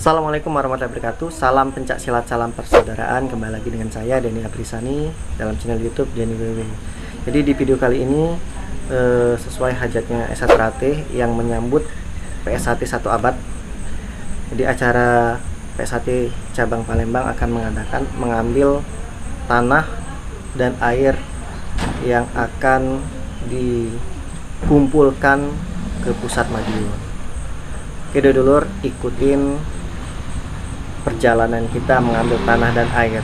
Assalamualaikum warahmatullahi wabarakatuh. Salam pencak silat, salam persaudaraan. Kembali lagi dengan saya Denny Aprisani dalam channel YouTube Denny WW. Jadi di video kali ini sesuai hajatnya S1AT yang menyambut PSAT 1 abad. Jadi acara PSAT cabang Palembang akan mengadakan mengambil tanah dan air yang akan dikumpulkan ke pusat Madiun. Oke dulur, ikutin perjalanan kita mengambil tanah dan air.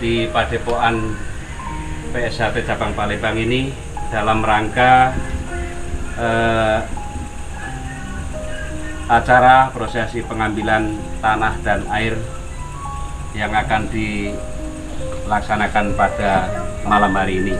Di Padepokan PSAT cabang Palembang ini dalam rangka acara prosesi pengambilan tanah dan air yang akan dilaksanakan pada malam hari ini.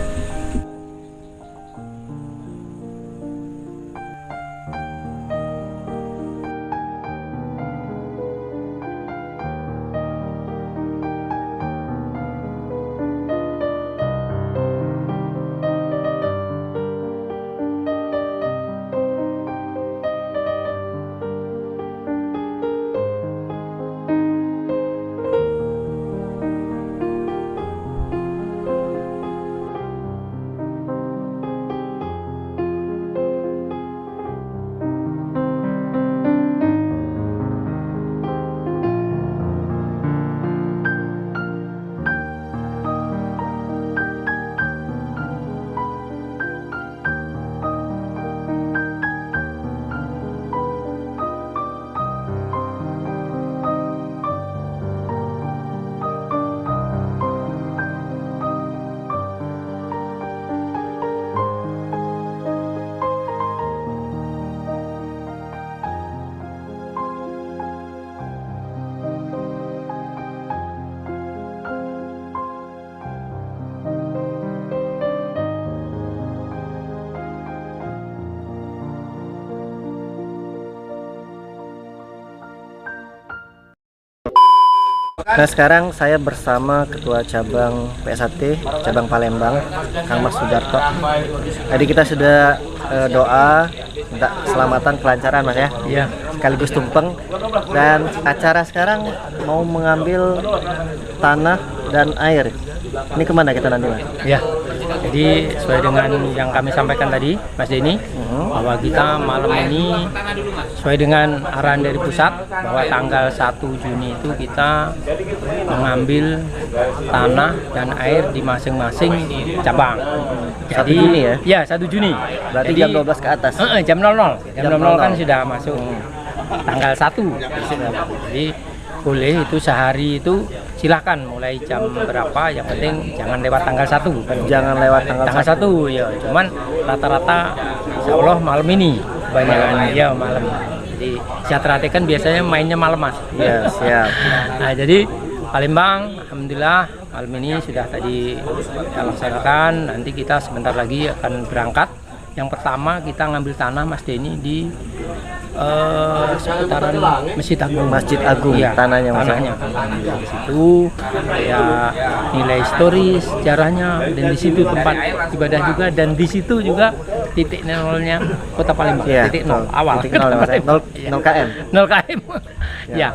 Nah sekarang saya bersama Ketua Cabang PSAT Cabang Palembang, Kang Mas Sudarto. Tadi kita sudah doa minta keselamatan, kelancaran Mas ya. Iya. Sekaligus tumpeng. Dan acara sekarang mau mengambil tanah dan air. Ini kemana kita nanti Mas? Ya. Jadi sesuai dengan yang kami sampaikan tadi, Mas Denny, bahwa kita malam ini sesuai dengan arahan dari pusat bahwa tanggal 1 Juni itu kita mengambil tanah dan air di masing-masing cabang. 1 Juni ya? Ya, 1 Juni. Berarti jadi, jam 12 ke atas? Jam 00. Jam 00 kan 00. sudah masuk tanggal 1. Jadi boleh itu sehari itu silahkan mulai jam berapa, yang penting jangan lewat tanggal 1. Jangan lewat tanggal 1 ya, cuman rata-rata insya Allah malam ini kebanyakan ya malam. Jadi Siatrate kan biasanya mainnya malam Mas. Ya siap. Nah jadi Palembang alhamdulillah malam ini sudah tadi kita laksanakan. Nanti kita sebentar lagi akan berangkat. Yang pertama kita ngambil tanah Mas Denny di seputaran Masjid Agung. Masjid Agung ya, tanahnya. Di situ ya nilai historis sejarahnya, dan di situ tempat ibadah juga, dan di situ juga titik nolnya Kota Palembang. Ya, titik nol awal. Titik nol, 0 km. 0 km. Ya.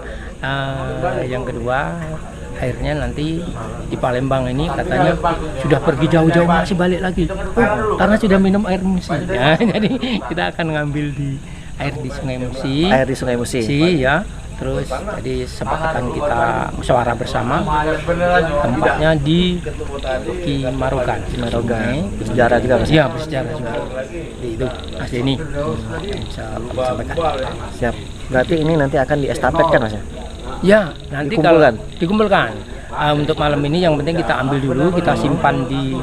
Yang kedua akhirnya nanti di Palembang ini katanya sudah pergi jauh-jauh masih balik lagi karena sudah minum air Musi ya. Jadi kita akan ngambil di air di Sungai Musi. Air di Sungai Musi. Ya. Terus tadi sepakatan kita musyawarah bersama tempatnya di Kimarogan. Bersejarah juga Mas? Iya, bersejarah juga. Di itu Mas Denny bisa sampaikan. Siap. Berarti ini nanti akan diestafetkan Mas ya? Ya, nanti dikumpulkan. Untuk malam ini yang penting kita ambil dulu, kita simpan di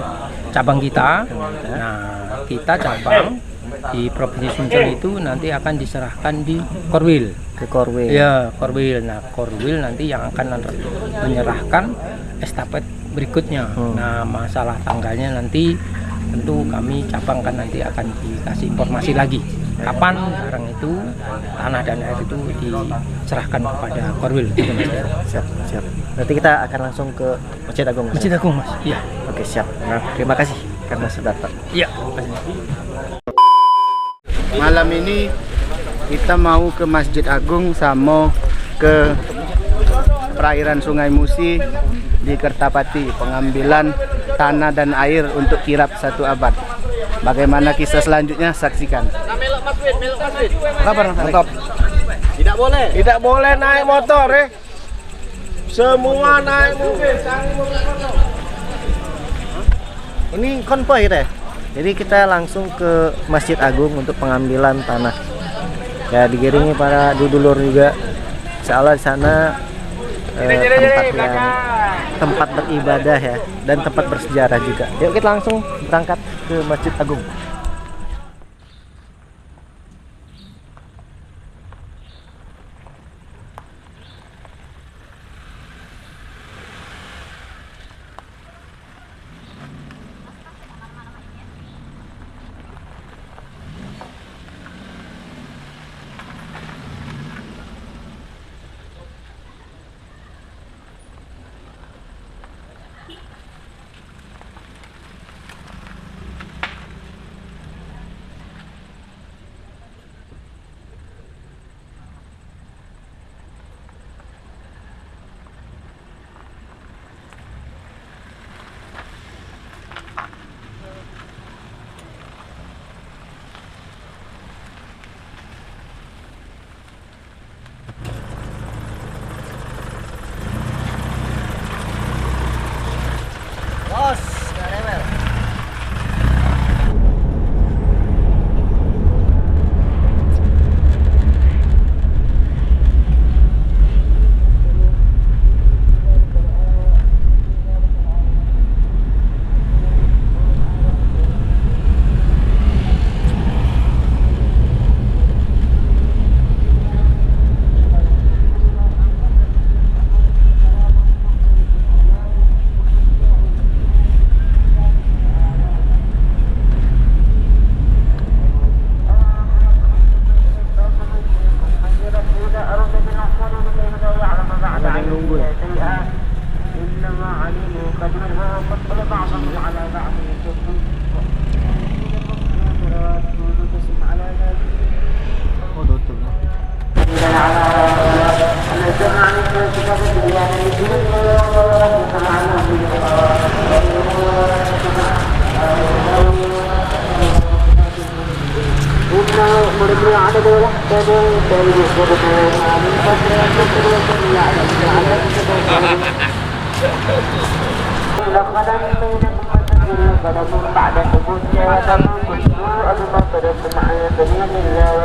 cabang kita. Nah, kita cabang di Provinsi Sumsel itu nanti akan diserahkan di Korwil. Ke Korwil. Ya, Korwil. Nah, Korwil nanti yang akan menyerahkan estafet berikutnya. Nah, masalah tanggalnya nanti tentu kami cabang kan nanti akan dikasih informasi lagi kapan barang itu, tanah dan air itu diserahkan kepada Korwil. Siap, siap. Berarti kita akan langsung ke Masjid Agung, Mas? Masjid Agung, Mas. Iya. Oke, siap. Nah, terima kasih karena sudah datang. Iya. Malam ini kita mau ke Masjid Agung sama ke perairan Sungai Musi di Kertapati, pengambilan tanah dan air untuk kirap 1 abad. Bagaimana kisah selanjutnya, saksikan. Kabar, mantap. Tidak boleh naik motor, semua naik mobil. Ini konvoy kita ya? Jadi kita langsung ke Masjid Agung untuk pengambilan tanah. Ya, digiringi para dulur juga. Insya Allah di sana tempat beribadah ya, dan tempat bersejarah juga. Yuk kita langsung berangkat ke Masjid Agung.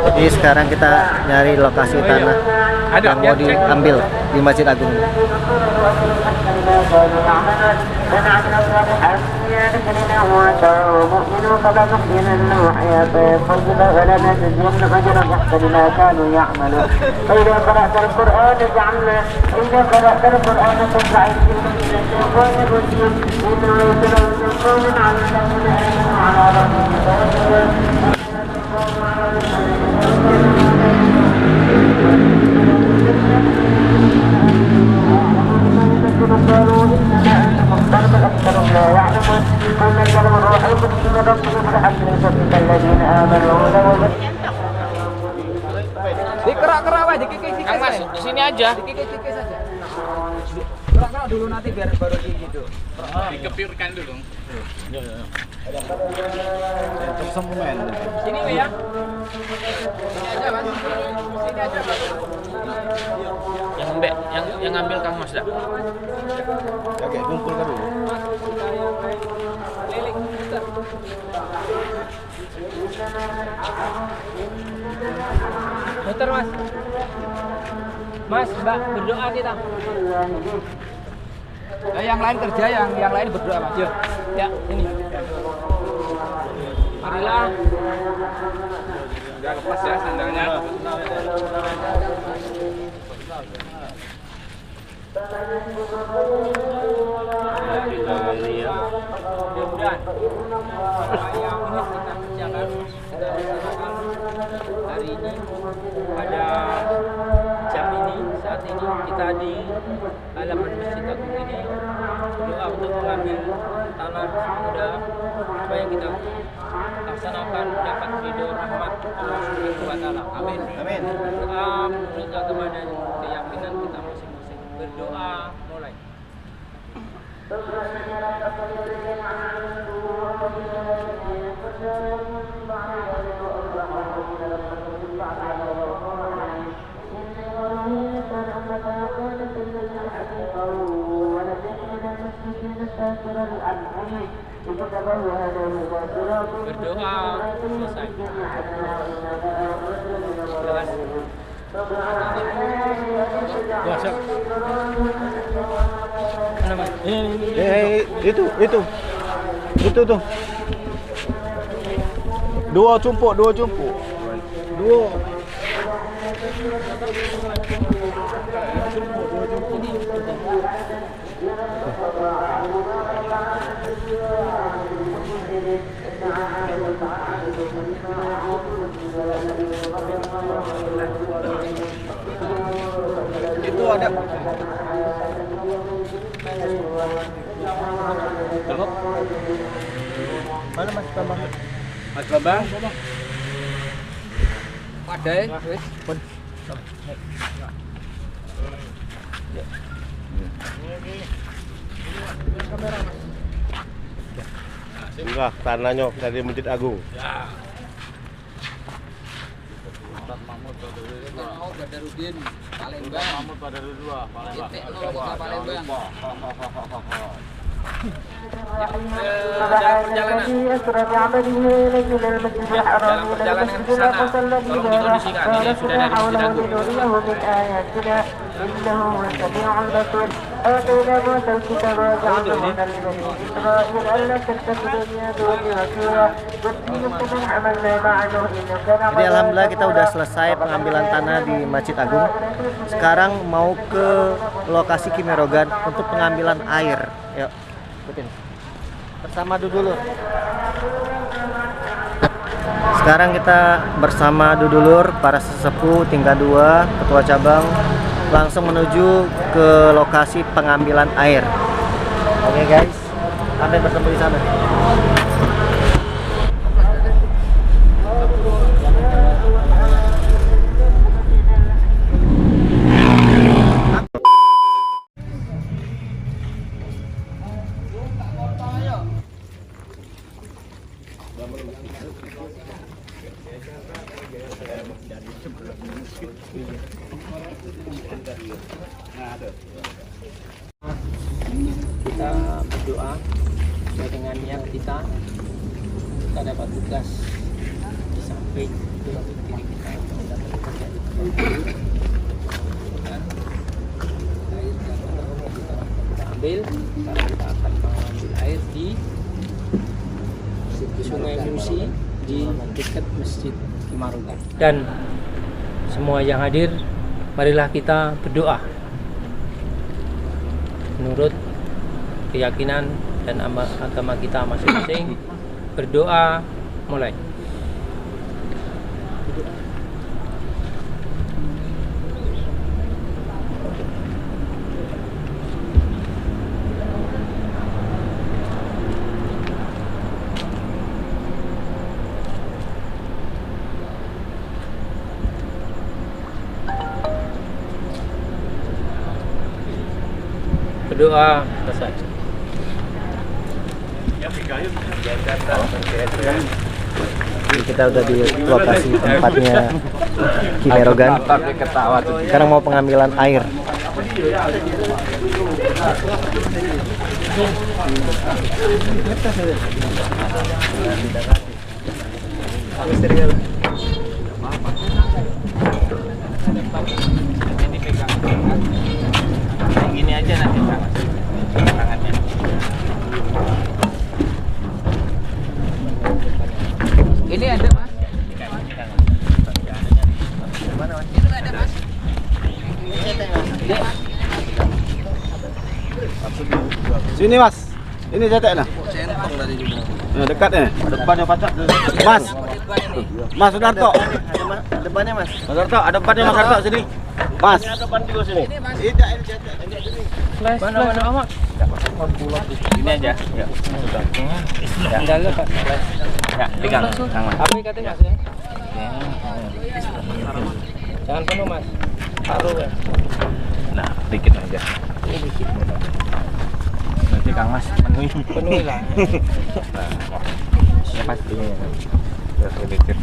Jadi sekarang kita nyari lokasi tanah yang mau diambil di Masjid Agung. Dikerak-kerak wae, dikikis-kikis. Kang Mas, di sini aja. Dikikis-kikis saja. Kerak-kerak dulu nanti biar baru gitu. Dikepirkan dulu. Sini ya. Sini aja, Mas. Sini aja, Mas. Yang ngambil Kang Mas dah. Oke, kumpulkan dulu. Liling putar. Putar, Mas. Mas, Mbak, berdoa kita. Yang lain kerja, yang lain berdoa, Mas. Ya, ini. marilah. Nggak lepas ya sandalnya. Mudah-mudahan apa yang ingin kita kerjakan, kita laksanakan hari ini pada jam ini, saat ini kita di halaman Masjid Agung ini berdoa untuk mengambil tanah semuda supaya kita laksanakan dapat ridho rahmat Allah Subhanahu wa taala. Amin. Amin. Berdoa menurut agama dan keyakinan kita masing-masing. Berdoa mulai. Berdoa selesai. Itu tuh. Dua cumpuk. Dua. Itu ada. Mana Mas Bambang? Mas Bambang. Padahal wis Enggak, tanahnya dari Masjid Agung. Badarudin Palembang. Mahmud Badarudin Palembang. Dalam perjalanan ke sana, tolong dikondisikan. Ini sudah dari Masjid Agung. Jadi alhamdulillah kita udah selesai pengambilan tanah di Masjid Agung. Sekarang mau ke lokasi Kimerogan untuk pengambilan air. Yuk, ikutin. Bersama Dudulur. Sekarang kita bersama Dudulur, para sesepuh tingkat 2, ketua cabang, langsung menuju ke lokasi pengambilan air. Oke guys, sampai bertemu di sana. Kita berdoa sesuai dengan niat kita dapat tugas di samping diri kita mendapat pekerjaan dan air yang kita ambil, karena kita akan mengambil air di Sungai Musi di dekat Masjid Kimerogan. Dan semua yang hadir, marilah kita berdoa menurut keyakinan dan agama kita masing-masing. Berdoa mulai. Berdoa selesai. Jadi kita udah di lokasi tempatnya Kimerogan. Sekarang mau pengambilan air. Gini aja nanti tangannya. Sini Mas. Ini cetek nah. Nah, dekat nih. Depannya pacak. Mas. Mas Sudarto. Depannya Mas. Mas Sudarto, ada depannya Mas Sudarto sini. Mas. Ini depan juga sini. Ini cetek. Mana amat. Ini aja. Ya. Sudah. Tinggal Pak. Ya, pegang. Tangan. Apa katanya Mas ya? Jangan penuh Mas. Taruh ya. Nah, dikit aja. Nanti Kang Mas Penuhi lah. Ya pasti ya. Biar lebih ya.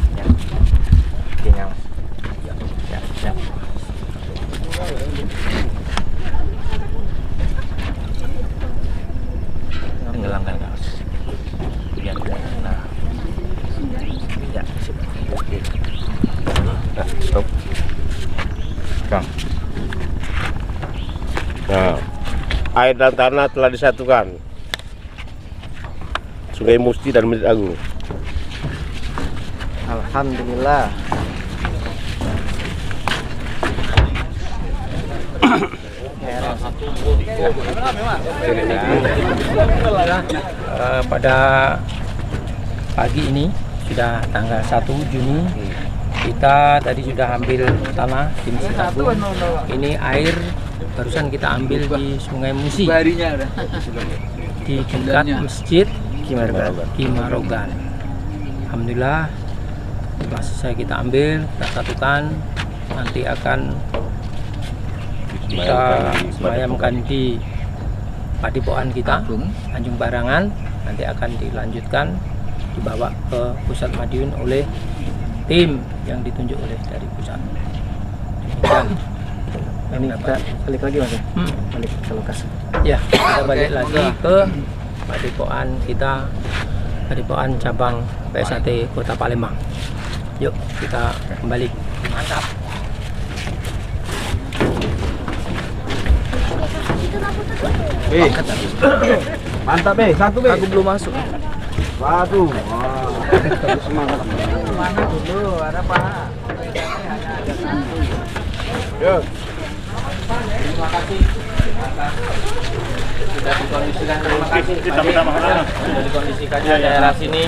Oke, Mas. Ya, siap. Tenggelamkan Kang Mas. Biar nah. Ya, sip. Nah, stop. Kang. Nah, air dan tanah telah disatukan. Sungai Musti dan Masjid Agung. Alhamdulillah. Pada pagi ini sudah tanggal 1 Juni kita tadi sudah ambil tanah di Masjid Agung. Ini air barusan kita ambil di Sungai Musi di dekat Masjid Kimarogan. Alhamdulillah setelah selesai kita ambil, kita satukan, nanti akan kita semayamkan di Padepokan kita Tanjung Barangan, nanti akan dilanjutkan dibawa ke pusat Madiun oleh tim yang ditunjuk oleh dari pusat. Demikian. Ini kita balik lagi Mas. Balik ke lokasi. Ya, kita balik lagi ke Padepokan kita, Padepokan cabang PSAT Kota Palembang. Yuk kita kembali. Mantap. Mantap satu Aku belum masuk. Satu. Wah. Semangat. Mana dulu, ada Pak. Yuk. Terima kasih. Sudah dikondisikan, terima kasih. Sudah dikondisikan daerah sini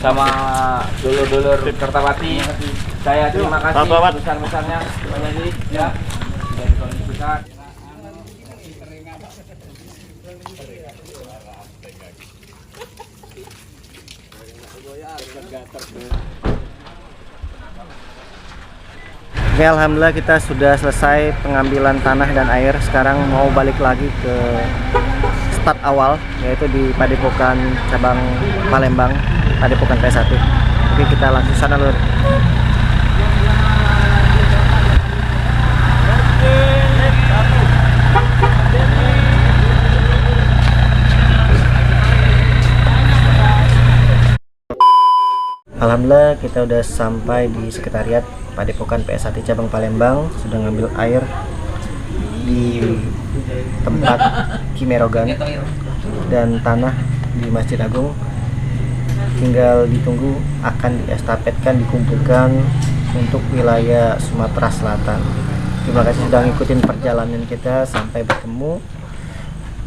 sama dulur-dulur Kertapati. Saya terima kasih besar-besarnya Pak Jadi ya sudah dikondisikan. Oke, alhamdulillah kita sudah selesai pengambilan tanah dan air. Sekarang mau balik lagi ke start awal, yaitu di Padepokan cabang Palembang, Padepokan PS1. Oke, kita langsung sana lur. Alhamdulillah kita udah sampai di sekretariat Padepokan PS1 cabang Palembang, sudah ngambil air di tempat Kimerogan dan tanah di Masjid Agung. Tinggal ditunggu akan diestafetkan, dikumpulkan untuk wilayah Sumatera Selatan. Terima kasih sudah ngikutin perjalanan kita sampai bertemu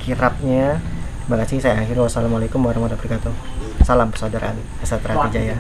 kirapnya. Terima kasih, saya akhiri. Wassalamualaikum warahmatullahi wabarakatuh. Salam persaudaraan Eksatria Jaya.